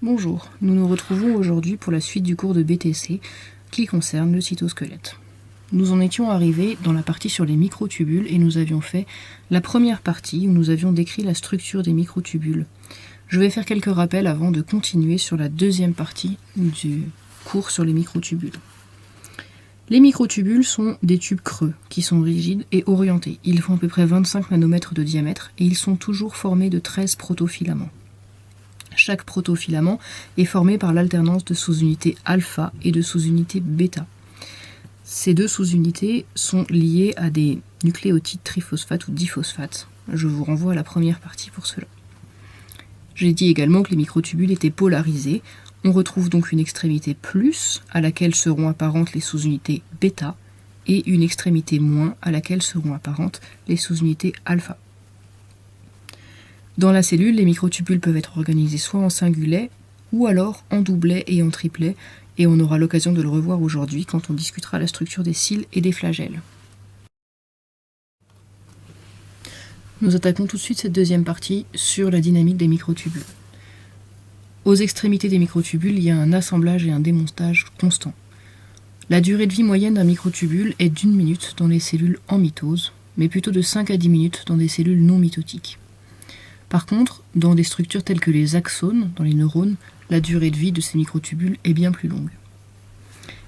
Bonjour, nous nous retrouvons aujourd'hui pour la suite du cours de BTC qui concerne le cytosquelette. Nous en étions arrivés dans la partie sur les microtubules et nous avions fait la première partie où nous avions décrit la structure des microtubules. Je vais faire quelques rappels avant de continuer sur la deuxième partie du cours sur les microtubules. Les microtubules sont des tubes creux qui sont rigides et orientés. Ils font à peu près 25 nanomètres de diamètre et ils sont toujours formés de 13 protofilaments. Chaque protofilament est formé par l'alternance de sous-unités alpha et de sous-unités bêta. Ces deux sous-unités sont liées à des nucléotides triphosphates ou diphosphates. Je vous renvoie à la première partie pour cela. J'ai dit également que les microtubules étaient polarisés. On retrouve donc une extrémité plus à laquelle seront apparentes les sous-unités bêta et une extrémité moins à laquelle seront apparentes les sous-unités alpha. Dans la cellule, les microtubules peuvent être organisés soit en singulet ou alors en doublet et en triplet, et on aura l'occasion de le revoir aujourd'hui quand on discutera la structure des cils et des flagelles. Nous attaquons tout de suite cette deuxième partie sur la dynamique des microtubules. Aux extrémités des microtubules, il y a un assemblage et un démontage constant. La durée de vie moyenne d'un microtubule est d'1 minute dans les cellules en mitose, mais plutôt de 5 à 10 minutes dans des cellules non mitotiques. Par contre, dans des structures telles que les axones, dans les neurones, la durée de vie de ces microtubules est bien plus longue.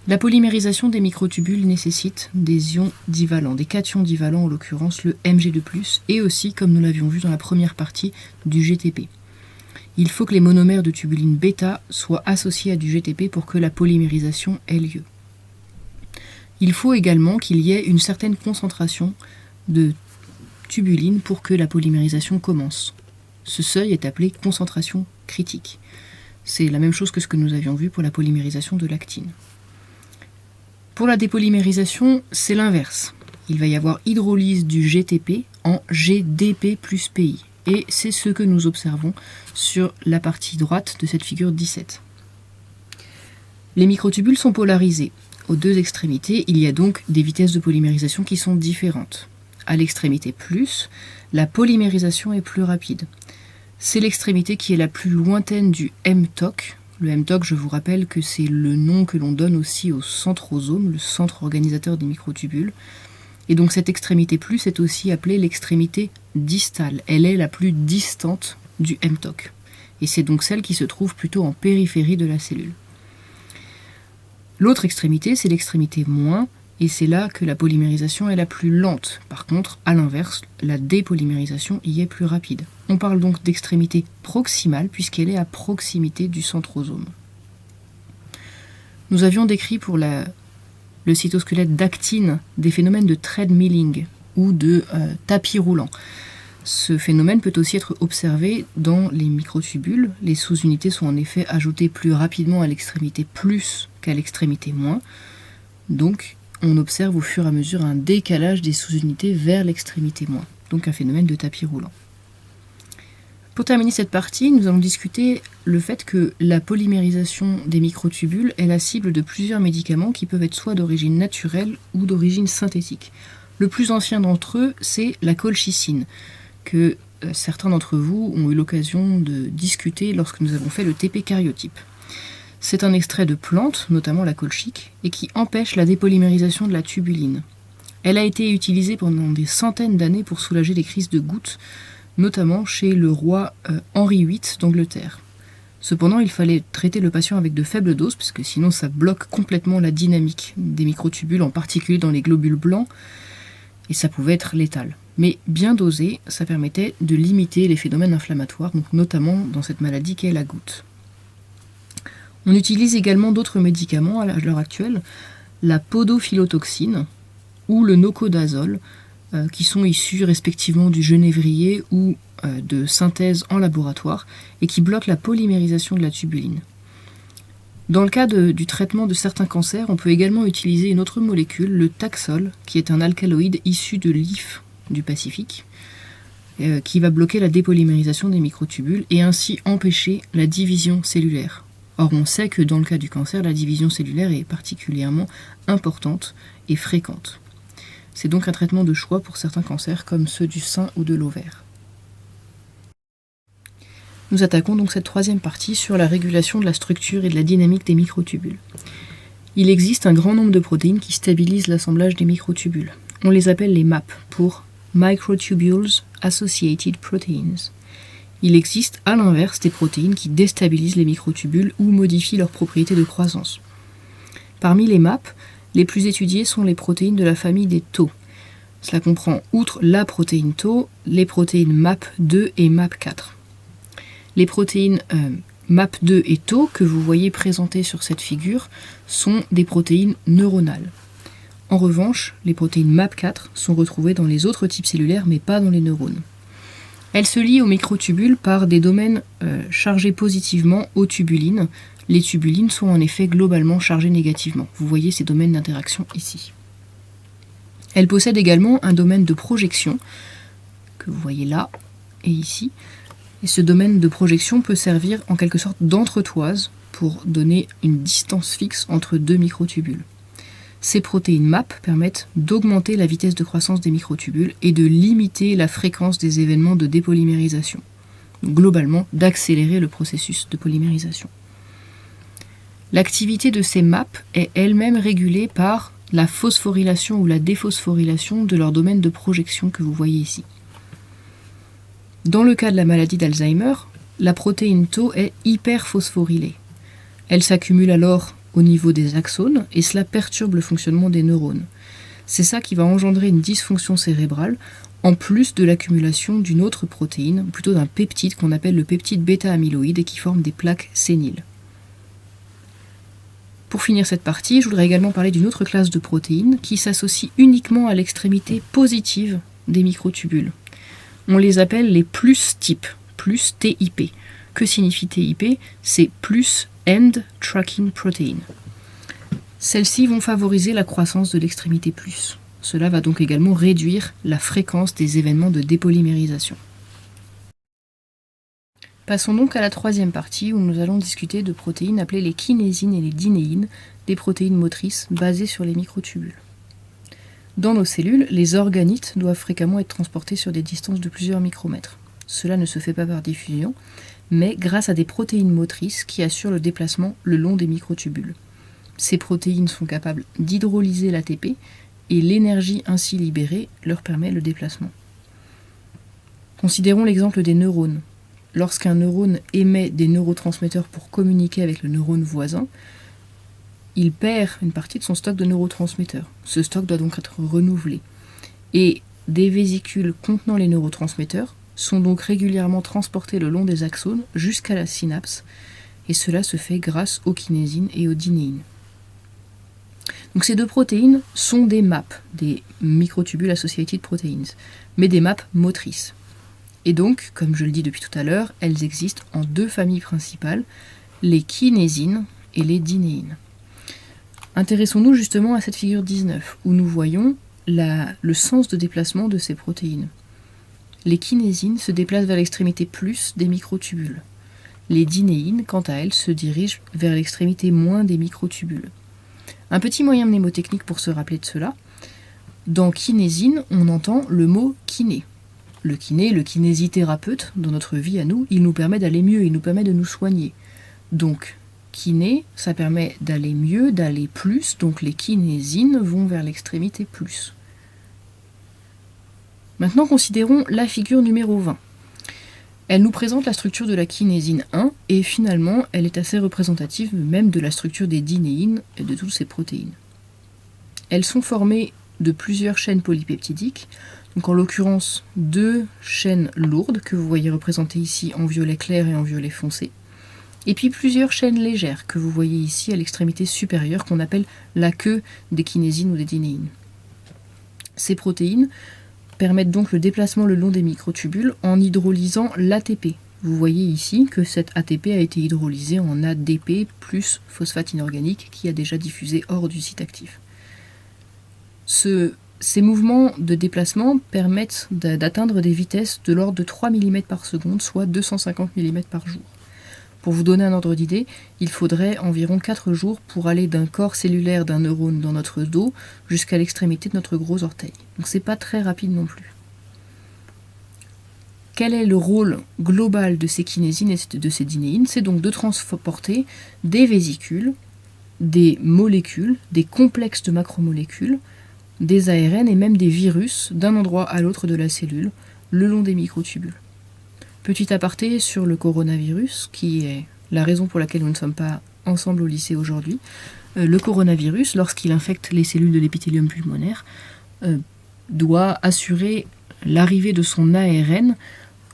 La polymérisation des microtubules nécessite des ions divalents, des cations divalents en l'occurrence le Mg2+, et aussi, comme nous l'avions vu dans la première partie, du GTP. Il faut que les monomères de tubuline bêta soient associés à du GTP pour que la polymérisation ait lieu. Il faut également qu'il y ait une certaine concentration de tubuline pour que la polymérisation commence. Ce seuil est appelé concentration critique. C'est la même chose que ce que nous avions vu pour la polymérisation de l'actine. Pour la dépolymérisation, c'est l'inverse. Il va y avoir hydrolyse du GTP en GDP plus PI. Et c'est ce que nous observons sur la partie droite de cette figure 17. Les microtubules sont polarisés. Aux deux extrémités, il y a donc des vitesses de polymérisation qui sont différentes. À l'extrémité plus, la polymérisation est plus rapide. C'est l'extrémité qui est la plus lointaine du mTOC. Le mTOC, je vous rappelle que c'est le nom que l'on donne aussi au centrosome, le centre organisateur des microtubules. Et donc cette extrémité plus est aussi appelée l'extrémité distale. Elle est la plus distante du mTOC. Et c'est donc celle qui se trouve plutôt en périphérie de la cellule. L'autre extrémité, c'est l'extrémité moins, et c'est là que la polymérisation est la plus lente. Par contre, à l'inverse, la dépolymérisation y est plus rapide. On parle donc d'extrémité proximale, puisqu'elle est à proximité du centrosome. Nous avions décrit pour le cytosquelette d'actine des phénomènes de treadmilling ou de tapis roulant. Ce phénomène peut aussi être observé dans les microtubules. Les sous-unités sont en effet ajoutées plus rapidement à l'extrémité plus qu'à l'extrémité moins. Donc, on observe au fur et à mesure un décalage des sous-unités vers l'extrémité moins. Donc un phénomène de tapis roulant. Pour terminer cette partie, nous allons discuter le fait que la polymérisation des microtubules est la cible de plusieurs médicaments qui peuvent être soit d'origine naturelle ou d'origine synthétique. Le plus ancien d'entre eux, c'est la colchicine, que certains d'entre vous ont eu l'occasion de discuter lorsque nous avons fait le TP cariotype. C'est un extrait de plante, notamment la colchique, et qui empêche la dépolymérisation de la tubuline. Elle a été utilisée pendant des centaines d'années pour soulager les crises de gouttes, notamment chez le roi Henri VIII d'Angleterre. Cependant, il fallait traiter le patient avec de faibles doses, parce que sinon ça bloque complètement la dynamique des microtubules, en particulier dans les globules blancs, et ça pouvait être létal. Mais bien dosé, ça permettait de limiter les phénomènes inflammatoires, donc notamment dans cette maladie qu'est la goutte. On utilise également d'autres médicaments à l'heure actuelle, la podophylotoxine ou le nocodazole, qui sont issus respectivement du genévrier ou de synthèse en laboratoire et qui bloquent la polymérisation de la tubuline. Dans le cas du traitement de certains cancers, on peut également utiliser une autre molécule, le Taxol, qui est un alcaloïde issu de l'IF du Pacifique, qui va bloquer la dépolymérisation des microtubules et ainsi empêcher la division cellulaire. Or, on sait que dans le cas du cancer, la division cellulaire est particulièrement importante et fréquente. C'est donc un traitement de choix pour certains cancers comme ceux du sein ou de l'ovaire. Nous attaquons donc cette troisième partie sur la régulation de la structure et de la dynamique des microtubules. Il existe un grand nombre de protéines qui stabilisent l'assemblage des microtubules. On les appelle les MAP pour Microtubules Associated Proteins. Il existe à l'inverse des protéines qui déstabilisent les microtubules ou modifient leurs propriétés de croissance. Parmi les MAP, les plus étudiées sont les protéines de la famille des Tau. Cela comprend, outre la protéine Tau, les protéines MAP2 et MAP4. Les protéines MAP2 et Tau que vous voyez présentées sur cette figure sont des protéines neuronales. En revanche, les protéines MAP4 sont retrouvées dans les autres types cellulaires mais pas dans les neurones. Elles se lient aux microtubules par des domaines chargés positivement aux tubulines. Les tubulines sont en effet globalement chargées négativement. Vous voyez ces domaines d'interaction ici. Elles possèdent également un domaine de projection que vous voyez là et ici. Et ce domaine de projection peut servir en quelque sorte d'entretoise pour donner une distance fixe entre deux microtubules. Ces protéines MAP permettent d'augmenter la vitesse de croissance des microtubules et de limiter la fréquence des événements de dépolymérisation. Donc, globalement, d'accélérer le processus de polymérisation. L'activité de ces MAP est elle-même régulée par la phosphorylation ou la déphosphorylation de leur domaine de projection que vous voyez ici. Dans le cas de la maladie d'Alzheimer, la protéine Tau est hyperphosphorylée. Elle s'accumule alors au niveau des axones et cela perturbe le fonctionnement des neurones. C'est ça qui va engendrer une dysfonction cérébrale en plus de l'accumulation d'une autre protéine, plutôt d'un peptide qu'on appelle le peptide bêta-amyloïde et qui forme des plaques séniles. Pour finir cette partie, je voudrais également parler d'une autre classe de protéines qui s'associe uniquement à l'extrémité positive des microtubules. On les appelle les plus types, plus TIP. Que signifie TIP? C'est plus End Tracking Protein. Celles-ci vont favoriser la croissance de l'extrémité plus. Cela va donc également réduire la fréquence des événements de dépolymérisation. Passons donc à la troisième partie où nous allons discuter de protéines appelées les kinésines et les dinéines, des protéines motrices basées sur les microtubules. Dans nos cellules, les organites doivent fréquemment être transportés sur des distances de plusieurs micromètres. Cela ne se fait pas par diffusion, mais grâce à des protéines motrices qui assurent le déplacement le long des microtubules. Ces protéines sont capables d'hydrolyser l'ATP et l'énergie ainsi libérée leur permet le déplacement. Considérons l'exemple des neurones. Lorsqu'un neurone émet des neurotransmetteurs pour communiquer avec le neurone voisin, il perd une partie de son stock de neurotransmetteurs. Ce stock doit donc être renouvelé. Et des vésicules contenant les neurotransmetteurs sont donc régulièrement transportés le long des axones jusqu'à la synapse, et cela se fait grâce aux kinésines et aux dinéines. Donc ces deux protéines sont des MAP, des Microtubules Associated Proteins, mais des MAP motrices. Et donc, comme je le dis depuis tout à l'heure, elles existent en deux familles principales, les kinésines et les dinéines. Intéressons-nous justement à cette figure 19, où nous voyons le sens de déplacement de ces protéines. Les kinésines se déplacent vers l'extrémité plus des microtubules. Les dinéines, quant à elles, se dirigent vers l'extrémité moins des microtubules. Un petit moyen mnémotechnique pour se rappeler de cela. Dans kinésine, on entend le mot kiné. Le kiné, le kinésithérapeute, dans notre vie à nous, il nous permet d'aller mieux, il nous permet de nous soigner. Donc, kiné, ça permet d'aller mieux, d'aller plus, donc les kinésines vont vers l'extrémité plus. Maintenant, considérons la figure numéro 20. Elle nous présente la structure de la kinésine 1, et finalement, elle est assez représentative même de la structure des dinéines et de toutes ces protéines. Elles sont formées de plusieurs chaînes polypeptidiques, donc en l'occurrence 2 chaînes lourdes, que vous voyez représentées ici en violet clair et en violet foncé, et puis plusieurs chaînes légères, que vous voyez ici à l'extrémité supérieure, qu'on appelle la queue des kinésines ou des dinéines. Ces protéines permettent donc le déplacement le long des microtubules en hydrolysant l'ATP. Vous voyez ici que cette ATP a été hydrolysée en ADP plus phosphate inorganique qui a déjà diffusé hors du site actif. Ces mouvements de déplacement permettent d'atteindre des vitesses de l'ordre de 3 mm par seconde, soit 250 mm par jour. Pour vous donner un ordre d'idée, il faudrait environ 4 jours pour aller d'un corps cellulaire d'un neurone dans notre dos jusqu'à l'extrémité de notre gros orteil. Donc c'est pas très rapide non plus. Quel est le rôle global de ces kinésines et de ces dinéines? C'est donc de transporter des vésicules, des molécules, des complexes de macromolécules, des ARN et même des virus d'un endroit à l'autre de la cellule, le long des microtubules. Petit aparté sur le coronavirus, qui est la raison pour laquelle nous ne sommes pas ensemble au lycée aujourd'hui. Le coronavirus, lorsqu'il infecte les cellules de l'épithélium pulmonaire, doit assurer l'arrivée de son ARN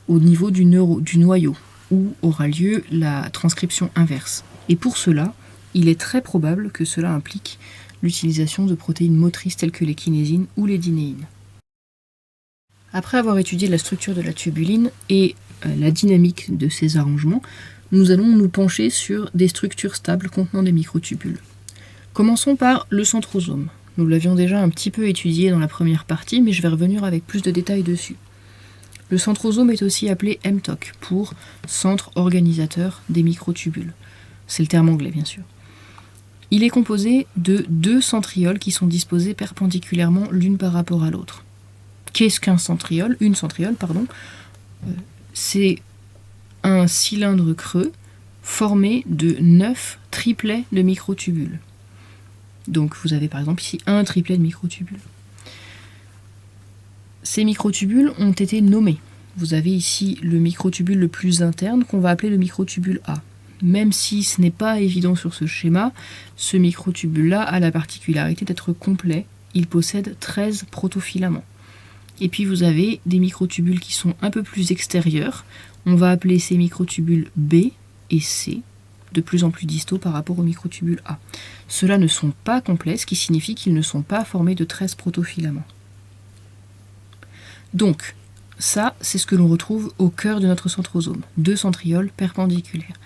au niveau du noyau, où aura lieu la transcription inverse. Et pour cela, il est très probable que cela implique l'utilisation de protéines motrices telles que les kinésines ou les dinéines. Après avoir étudié la structure de la tubuline et la dynamique de ces arrangements, nous allons nous pencher sur des structures stables contenant des microtubules. Commençons par le centrosome. Nous l'avions déjà un petit peu étudié dans la première partie, mais je vais revenir avec plus de détails dessus. Le centrosome est aussi appelé mTOC, pour centre organisateur des microtubules. C'est le terme anglais, bien sûr. Il est composé de 2 centrioles qui sont disposées perpendiculairement l'une par rapport à l'autre. Qu'est-ce qu'un centriole? Une centriole, pardon. C'est un cylindre creux formé de 9 triplets de microtubules. Donc vous avez par exemple ici un triplet de microtubules. Ces microtubules ont été nommés. Vous avez ici le microtubule le plus interne qu'on va appeler le microtubule A. Même si ce n'est pas évident sur ce schéma, ce microtubule-là a la particularité d'être complet. Il possède 13 protofilaments. Et puis vous avez des microtubules qui sont un peu plus extérieurs. On va appeler ces microtubules B et C, de plus en plus distaux par rapport au microtubule A. Ceux-là ne sont pas complets, ce qui signifie qu'ils ne sont pas formés de 13 protofilaments. Donc, ça, c'est ce que l'on retrouve au cœur de notre centrosome, 2 centrioles perpendiculaires.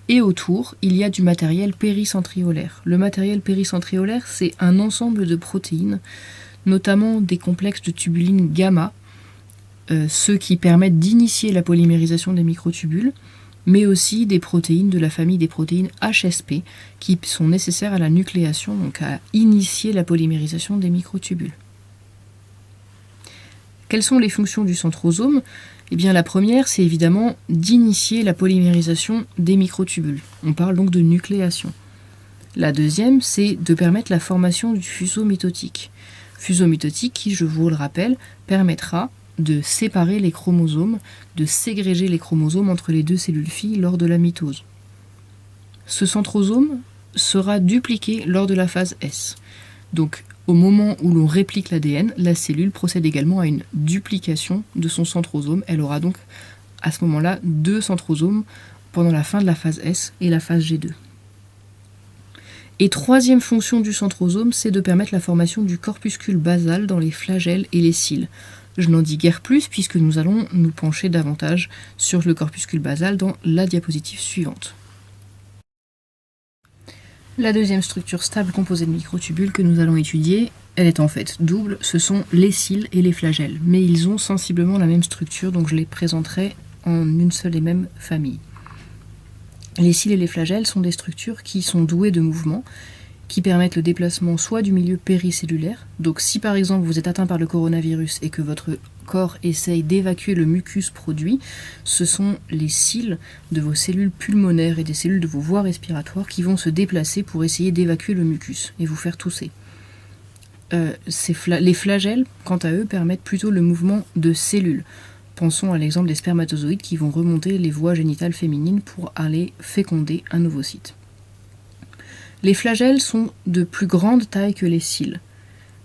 Et autour, il y a du matériel péricentriolaire. Le matériel péricentriolaire, c'est un ensemble de protéines, notamment des complexes de tubuline gamma, ceux qui permettent d'initier la polymérisation des microtubules, mais aussi des protéines de la famille des protéines HSP, qui sont nécessaires à la nucléation, donc à initier la polymérisation des microtubules. Quelles sont les fonctions du centrosome? Eh bien, la première, c'est évidemment d'initier la polymérisation des microtubules. On parle donc de nucléation. La deuxième, c'est de permettre la formation du fuseau mitotique. Fuseau mitotique qui, je vous le rappelle, permettra de séparer les chromosomes, de ségréger les chromosomes entre les 2 cellules filles lors de la mitose. Ce centrosome sera dupliqué lors de la phase S. Donc, au moment où l'on réplique l'ADN, la cellule procède également à une duplication de son centrosome. Elle aura donc à ce moment-là 2 centrosomes pendant la fin de la phase S et la phase G2. Et troisième fonction du centrosome, c'est de permettre la formation du corpuscule basal dans les flagelles et les cils. Je n'en dis guère plus puisque nous allons nous pencher davantage sur le corpuscule basal dans la diapositive suivante. La deuxième structure stable composée de microtubules que nous allons étudier, elle est en fait double, ce sont les cils et les flagelles, mais ils ont sensiblement la même structure, donc je les présenterai en une seule et même famille. Les cils et les flagelles sont des structures qui sont douées de mouvements, qui permettent le déplacement soit du milieu péricellulaire, donc si par exemple vous êtes atteint par le coronavirus et que votre corps essaye d'évacuer le mucus produit, ce sont les cils de vos cellules pulmonaires et des cellules de vos voies respiratoires qui vont se déplacer pour essayer d'évacuer le mucus et vous faire tousser. Les flagelles, quant à eux, permettent plutôt le mouvement de cellules. Pensons à l'exemple des spermatozoïdes qui vont remonter les voies génitales féminines pour aller féconder un ovocyte. Les flagelles sont de plus grande taille que les cils,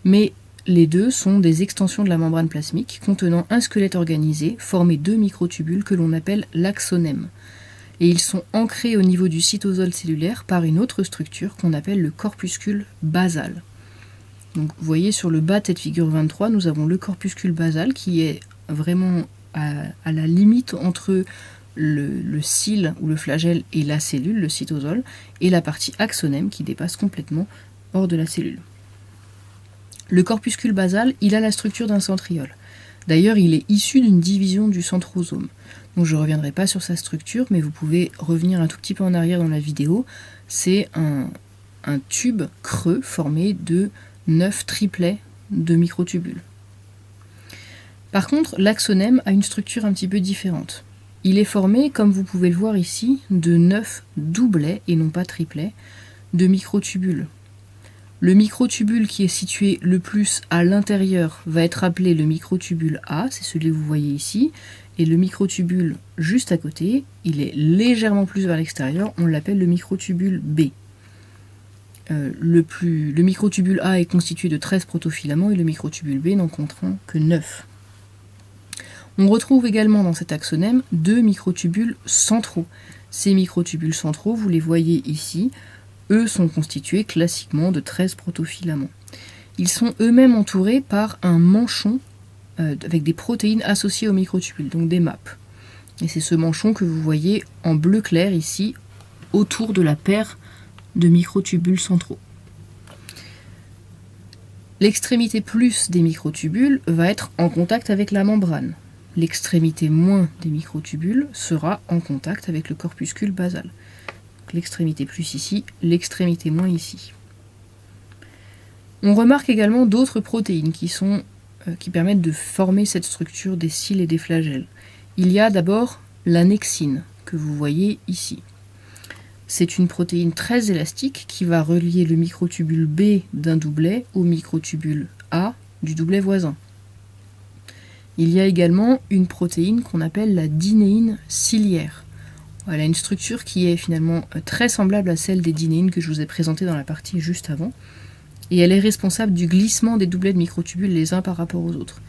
mais les deux sont des extensions de la membrane plasmique contenant un squelette organisé formé de microtubules que l'on appelle l'axonème. Et ils sont ancrés au niveau du cytosol cellulaire par une autre structure qu'on appelle le corpuscule basal. Donc, vous voyez sur le bas de cette figure 23, nous avons le corpuscule basal qui est vraiment à la limite entre le cil ou le flagelle et la cellule, le cytosol, et la partie axonème qui dépasse complètement hors de la cellule. Le corpuscule basal, il a la structure d'un centriole. D'ailleurs, il est issu d'une division du centrosome. Donc je ne reviendrai pas sur sa structure, mais vous pouvez revenir un tout petit peu en arrière dans la vidéo. C'est un tube creux formé de 9 triplets de microtubules. Par contre, l'axonème a une structure un petit peu différente. Il est formé, comme vous pouvez le voir ici, de 9 doublets, et non pas triplets, de microtubules. Le microtubule qui est situé le plus à l'intérieur va être appelé le microtubule A, c'est celui que vous voyez ici, et le microtubule juste à côté, il est légèrement plus vers l'extérieur, on l'appelle le microtubule B. Le microtubule A est constitué de 13 protofilaments et le microtubule B n'en compteront que 9. On retrouve également dans cet axonème 2 microtubules centraux. Ces microtubules centraux, vous les voyez ici, eux sont constitués classiquement de 13 protofilaments. Ils sont eux-mêmes entourés par un manchon avec des protéines associées aux microtubules, donc des MAP. Et c'est ce manchon que vous voyez en bleu clair ici, autour de la paire de microtubules centraux. L'extrémité plus des microtubules va être en contact avec la membrane. L'extrémité moins des microtubules sera en contact avec le corpuscule basal. L'extrémité plus ici, l'extrémité moins ici. On remarque également d'autres protéines qui permettent de former cette structure des cils et des flagelles. Il y a d'abord l'annexine, que vous voyez ici. C'est une protéine très élastique qui va relier le microtubule B d'un doublet au microtubule A du doublet voisin. Il y a également une protéine qu'on appelle la dinéine ciliaire. Elle a une structure qui est finalement très semblable à celle des dinéines que je vous ai présentées dans la partie juste avant. Et elle est responsable du glissement des doublets de microtubules les uns par rapport aux autres.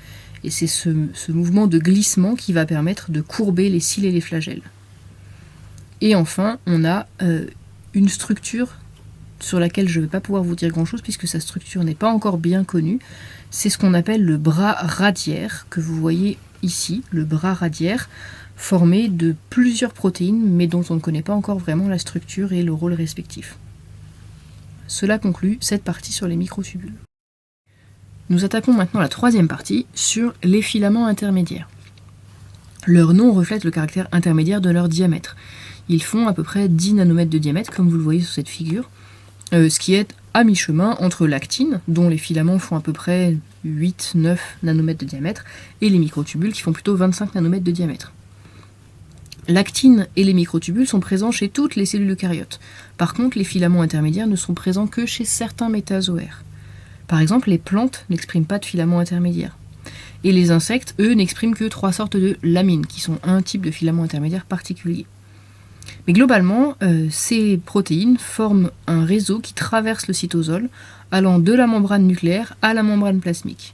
Et c'est ce mouvement de glissement qui va permettre de courber les cils et les flagelles. Et enfin, on a une structure sur laquelle je ne vais pas pouvoir vous dire grand-chose puisque sa structure n'est pas encore bien connue. C'est ce qu'on appelle le bras radiaire, que vous voyez ici, le bras radiaire, formé de plusieurs protéines, mais dont on ne connaît pas encore vraiment la structure et le rôle respectif. Cela conclut cette partie sur les microtubules. Nous attaquons maintenant la troisième partie sur les filaments intermédiaires. Leur nom reflète le caractère intermédiaire de leur diamètre. Ils font à peu près 10 nanomètres de diamètre, comme vous le voyez sur cette figure, ce qui est à mi-chemin entre l'actine, dont les filaments font à peu près 8-9 nanomètres de diamètre, et les microtubules qui font plutôt 25 nanomètres de diamètre. L'actine et les microtubules sont présents chez toutes les cellules eucaryotes. Par contre, les filaments intermédiaires ne sont présents que chez certains métazoaires. Par exemple, les plantes n'expriment pas de filaments intermédiaires. Et les insectes, eux, n'expriment que 3 sortes de lamines, qui sont un type de filament intermédiaire particulier. Mais globalement, ces protéines forment un réseau qui traverse le cytosol, allant de la membrane nucléaire à la membrane plasmique.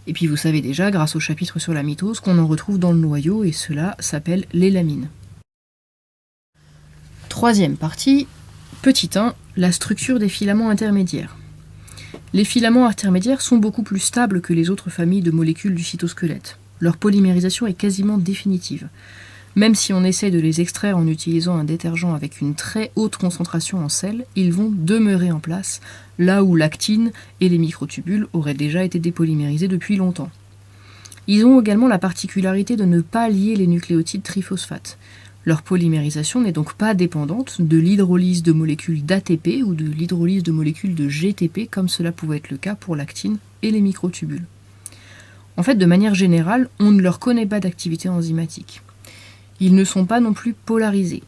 Et puis vous savez déjà, grâce au chapitre sur la mitose, qu'on en retrouve dans le noyau, et cela s'appelle les lamines. Troisième partie, petit 1, la structure des filaments intermédiaires. Les filaments intermédiaires sont beaucoup plus stables que les autres familles de molécules du cytosquelette. Leur polymérisation est quasiment définitive. Même si on essaie de les extraire en utilisant un détergent avec une très haute concentration en sel, ils vont demeurer en place, là où l'actine et les microtubules auraient déjà été dépolymérisés depuis longtemps. Ils ont également la particularité de ne pas lier les nucléotides triphosphates. Leur polymérisation n'est donc pas dépendante de l'hydrolyse de molécules d'ATP ou de l'hydrolyse de molécules de GTP, comme cela pouvait être le cas pour l'actine et les microtubules. En fait, de manière générale, on ne leur connaît pas d'activité enzymatique. Ils ne sont pas non plus polarisés.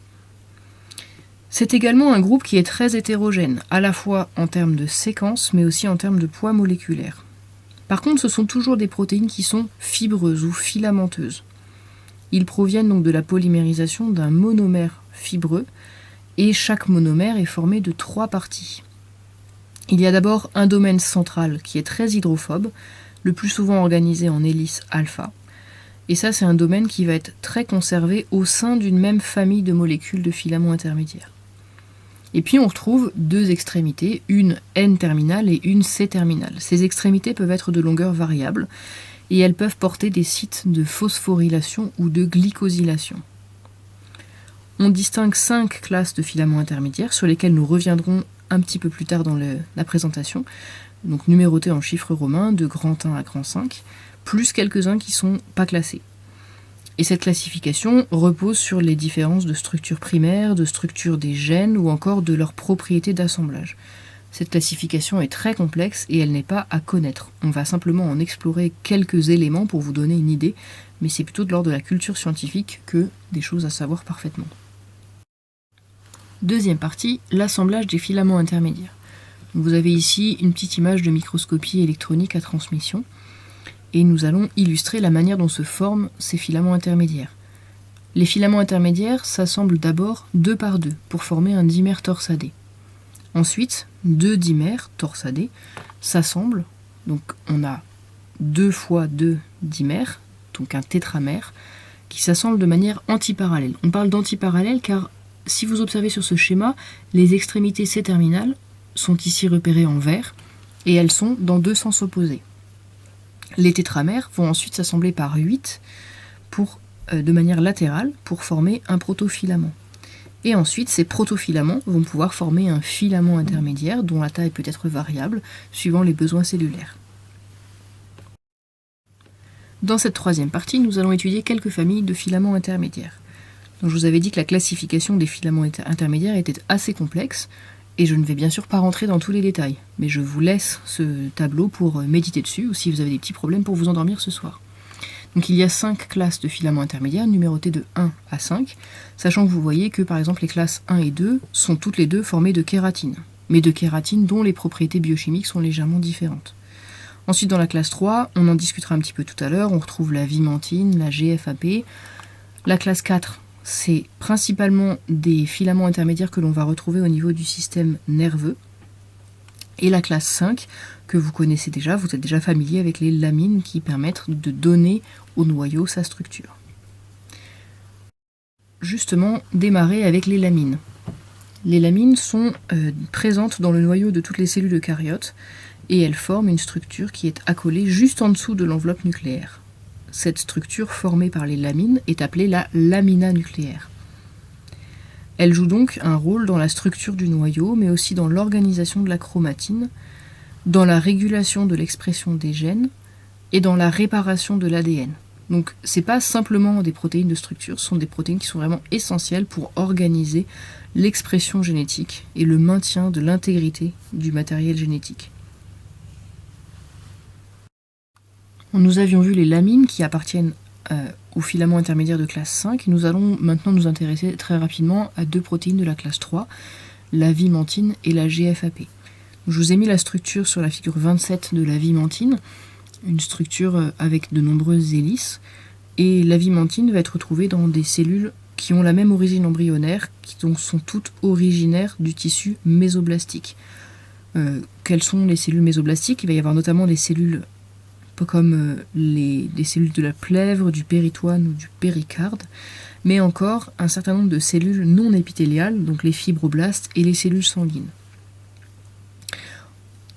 C'est également un groupe qui est très hétérogène, à la fois en termes de séquence, mais aussi en termes de poids moléculaire. Par contre, ce sont toujours des protéines qui sont fibreuses ou filamenteuses. Ils proviennent donc de la polymérisation d'un monomère fibreux, et chaque monomère est formé de 3 parties. Il y a d'abord un domaine central qui est très hydrophobe, le plus souvent organisé en hélice alpha. Et ça, c'est un domaine qui va être très conservé au sein d'une même famille de molécules de filaments intermédiaires. Et puis on retrouve 2 extrémités, une N-terminale et une C-terminale. Ces extrémités peuvent être de longueur variable, et elles peuvent porter des sites de phosphorylation ou de glycosylation. On distingue 5 classes de filaments intermédiaires, sur lesquelles nous reviendrons un petit peu plus tard dans la présentation, donc numérotées en chiffres romains, de grand 1 à grand 5, plus quelques-uns qui ne sont pas classés. Et cette classification repose sur les différences de structure primaire, de structure des gènes ou encore de leurs propriétés d'assemblage. Cette classification est très complexe et elle n'est pas à connaître. On va simplement en explorer quelques éléments pour vous donner une idée, mais c'est plutôt de l'ordre de la culture scientifique que des choses à savoir parfaitement. Deuxième partie, l'assemblage des filaments intermédiaires. Vous avez ici une petite image de microscopie électronique à transmission, et nous allons illustrer la manière dont se forment ces filaments intermédiaires. Les filaments intermédiaires s'assemblent d'abord 2 par 2 pour former un dimère torsadé. Ensuite, 2 dimères torsadés s'assemblent, donc on a 2 fois 2 dimères, donc un tétramère, qui s'assemblent de manière antiparallèle. On parle d'antiparallèle car si vous observez sur ce schéma, les extrémités C-terminales sont ici repérées en vert et elles sont dans 2 sens opposés. Les tétramères vont ensuite s'assembler par 8 de manière latérale pour former un protofilament. Et ensuite, ces protofilaments vont pouvoir former un filament intermédiaire dont la taille peut être variable suivant les besoins cellulaires. Dans cette troisième partie, nous allons étudier quelques familles de filaments intermédiaires. Donc, je vous avais dit que la classification des filaments intermédiaires était assez complexe, et je ne vais bien sûr pas rentrer dans tous les détails, mais je vous laisse ce tableau pour méditer dessus, ou si vous avez des petits problèmes pour vous endormir ce soir. Donc il y a 5 classes de filaments intermédiaires numérotées de 1 à 5, sachant que vous voyez que par exemple les classes 1 et 2 sont toutes les deux formées de kératine, mais de kératine dont les propriétés biochimiques sont légèrement différentes. Ensuite dans la classe 3, on en discutera un petit peu tout à l'heure, on retrouve la vimentine, la GFAP. La classe 4, c'est principalement des filaments intermédiaires que l'on va retrouver au niveau du système nerveux. Et la classe 5, que vous connaissez déjà, vous êtes déjà familier avec les lamines qui permettent de donner au noyau sa structure. Justement, démarrer avec les lamines. Les lamines sont présentes dans le noyau de toutes les cellules eucaryotes et elles forment une structure qui est accolée juste en dessous de l'enveloppe nucléaire. Cette structure formée par les lamines est appelée la lamina nucléaire. Elle joue donc un rôle dans la structure du noyau, mais aussi dans l'organisation de la chromatine, dans la régulation de l'expression des gènes et dans la réparation de l'ADN. Donc c'est pas simplement des protéines de structure, ce sont des protéines qui sont vraiment essentielles pour organiser l'expression génétique et le maintien de l'intégrité du matériel génétique. Nous avions vu les lamines qui appartiennent aux filaments intermédiaires de classe 5. Nous allons maintenant nous intéresser très rapidement à 2 protéines de la classe 3, la vimentine et la GFAP. Je vous ai mis la structure sur la figure 27 de la vimentine, une structure avec de nombreuses hélices, et la vimentine va être retrouvée dans des cellules qui ont la même origine embryonnaire, qui donc sont toutes originaires du tissu mésoblastique. Quelles sont les cellules mésoblastiques? Il va y avoir notamment des cellules comme des cellules de la plèvre, du péritoine ou du péricarde, mais encore un certain nombre de cellules non épithéliales, donc les fibroblastes et les cellules sanguines.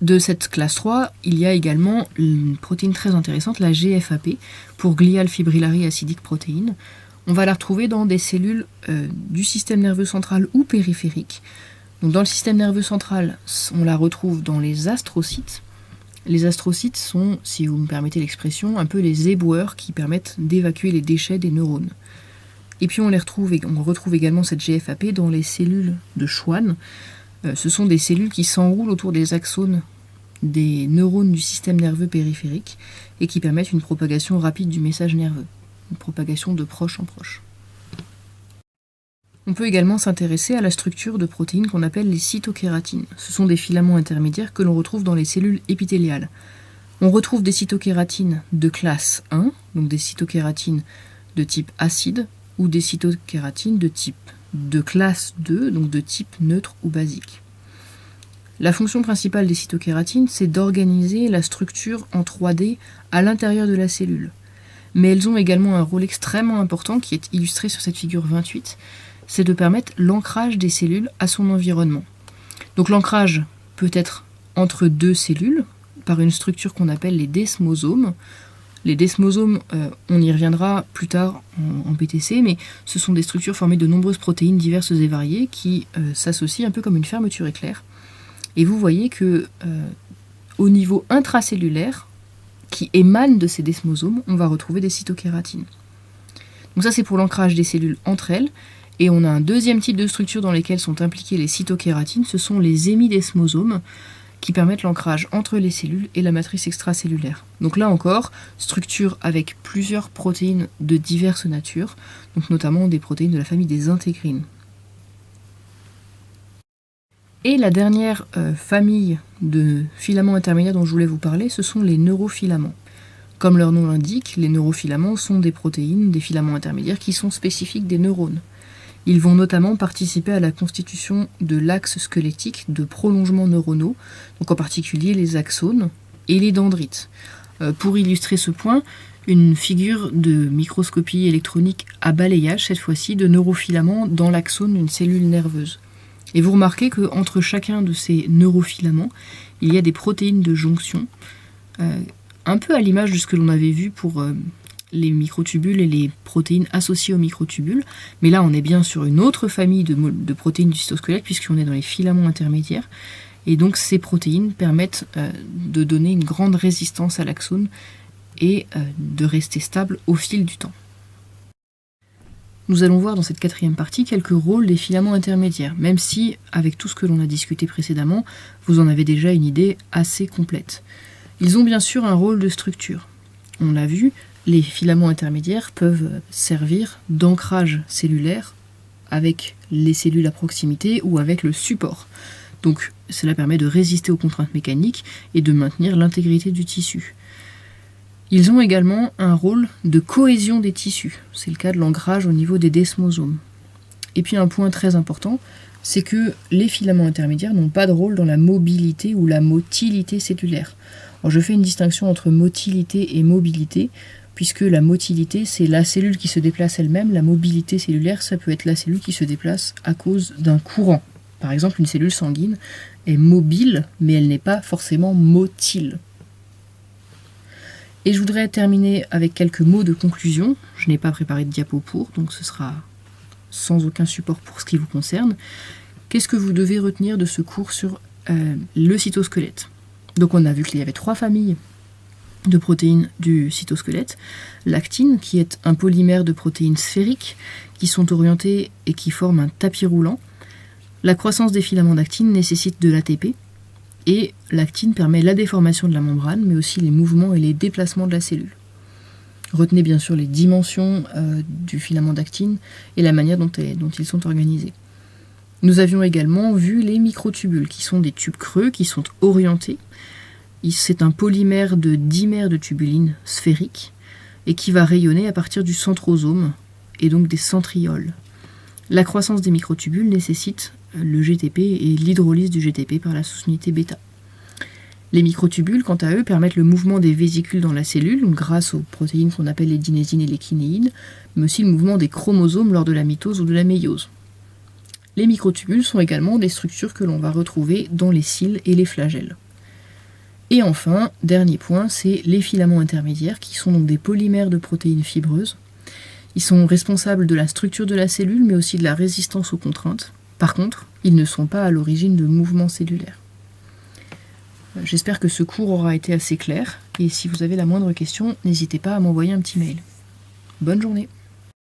De cette classe 3, il y a également une protéine très intéressante, la GFAP, pour Glial Fibrillary Acidic Protein. On va la retrouver dans des cellules du système nerveux central ou périphérique. Donc dans le système nerveux central, on la retrouve dans les astrocytes. Les astrocytes sont, si vous me permettez l'expression, un peu les éboueurs qui permettent d'évacuer les déchets des neurones. Et puis on retrouve également cette GFAP dans les cellules de Schwann. Ce sont des cellules qui s'enroulent autour des axones des neurones du système nerveux périphérique et qui permettent une propagation rapide du message nerveux, une propagation de proche en proche. On peut également s'intéresser à la structure de protéines qu'on appelle les cytokératines. Ce sont des filaments intermédiaires que l'on retrouve dans les cellules épithéliales. On retrouve des cytokératines de classe 1, donc des cytokératines de type acide, ou des cytokératines de classe 2, donc de type neutre ou basique. La fonction principale des cytokératines, c'est d'organiser la structure en 3D à l'intérieur de la cellule. Mais elles ont également un rôle extrêmement important qui est illustré sur cette figure 28, c'est de permettre l'ancrage des cellules à son environnement. Donc l'ancrage peut être entre 2 cellules, par une structure qu'on appelle les desmosomes. Les desmosomes, on y reviendra plus tard en PTC, mais ce sont des structures formées de nombreuses protéines diverses et variées qui s'associent un peu comme une fermeture éclair. Et vous voyez que au niveau intracellulaire, qui émane de ces desmosomes, on va retrouver des cytokératines. Donc ça c'est pour l'ancrage des cellules entre elles. Et on a un deuxième type de structure dans lesquelles sont impliquées les cytokératines, ce sont les hémidesmosomes, qui permettent l'ancrage entre les cellules et la matrice extracellulaire. Donc là encore, structure avec plusieurs protéines de diverses natures, donc notamment des protéines de la famille des intégrines. Et la dernière famille de filaments intermédiaires dont je voulais vous parler, ce sont les neurofilaments. Comme leur nom l'indique, les neurofilaments sont des protéines, des filaments intermédiaires qui sont spécifiques des neurones. Ils vont notamment participer à la constitution de l'axe squelettique de prolongements neuronaux, donc en particulier les axones et les dendrites. Pour illustrer ce point, une figure de microscopie électronique à balayage, cette fois-ci, de neurofilaments dans l'axone d'une cellule nerveuse. Et vous remarquez qu'entre chacun de ces neurofilaments, il y a des protéines de jonction, un peu à l'image de ce que l'on avait vu pour les microtubules et les protéines associées aux microtubules, mais là on est bien sur une autre famille de protéines du cytosquelette puisqu'on est dans les filaments intermédiaires, et donc ces protéines permettent de donner une grande résistance à l'axone et de rester stable au fil du temps. Nous allons voir dans cette quatrième partie quelques rôles des filaments intermédiaires, même si, avec tout ce que l'on a discuté précédemment, vous en avez déjà une idée assez complète. Ils ont bien sûr un rôle de structure. On l'a vu, les filaments intermédiaires peuvent servir d'ancrage cellulaire avec les cellules à proximité ou avec le support. Donc cela permet de résister aux contraintes mécaniques et de maintenir l'intégrité du tissu. Ils ont également un rôle de cohésion des tissus. C'est le cas de l'ancrage au niveau des desmosomes. Et puis un point très important, c'est que les filaments intermédiaires n'ont pas de rôle dans la mobilité ou la motilité cellulaire. Alors je fais une distinction entre motilité et mobilité, puisque la motilité, c'est la cellule qui se déplace elle-même. La mobilité cellulaire, ça peut être la cellule qui se déplace à cause d'un courant. Par exemple, une cellule sanguine est mobile, mais elle n'est pas forcément motile. Et je voudrais terminer avec quelques mots de conclusion. Je n'ai pas préparé de diapo pour, donc ce sera sans aucun support pour ce qui vous concerne. Qu'est-ce que vous devez retenir de ce cours sur le cytosquelette ? Donc on a vu qu'il y avait 3 familles de protéines du cytosquelette. L'actine, qui est un polymère de protéines sphériques qui sont orientées et qui forment un tapis roulant. La croissance des filaments d'actine nécessite de l'ATP, et l'actine permet la déformation de la membrane, mais aussi les mouvements et les déplacements de la cellule. Retenez bien sûr les dimensions du filament d'actine et la manière dont ils sont organisés. Nous avions également vu les microtubules, qui sont des tubes creux qui sont orientés. C'est un polymère de dimère de tubuline sphérique et qui va rayonner à partir du centrosome et donc des centrioles. La croissance des microtubules nécessite le GTP et l'hydrolyse du GTP par la sous-unité bêta. Les microtubules, quant à eux, permettent le mouvement des vésicules dans la cellule, grâce aux protéines qu'on appelle les dynésines et les kinéines, mais aussi le mouvement des chromosomes lors de la mitose ou de la méiose. Les microtubules sont également des structures que l'on va retrouver dans les cils et les flagelles. Et enfin, dernier point, c'est les filaments intermédiaires, qui sont donc des polymères de protéines fibreuses. Ils sont responsables de la structure de la cellule, mais aussi de la résistance aux contraintes. Par contre, ils ne sont pas à l'origine de mouvements cellulaires. J'espère que ce cours aura été assez clair, et si vous avez la moindre question, n'hésitez pas à m'envoyer un petit mail. Bonne journée!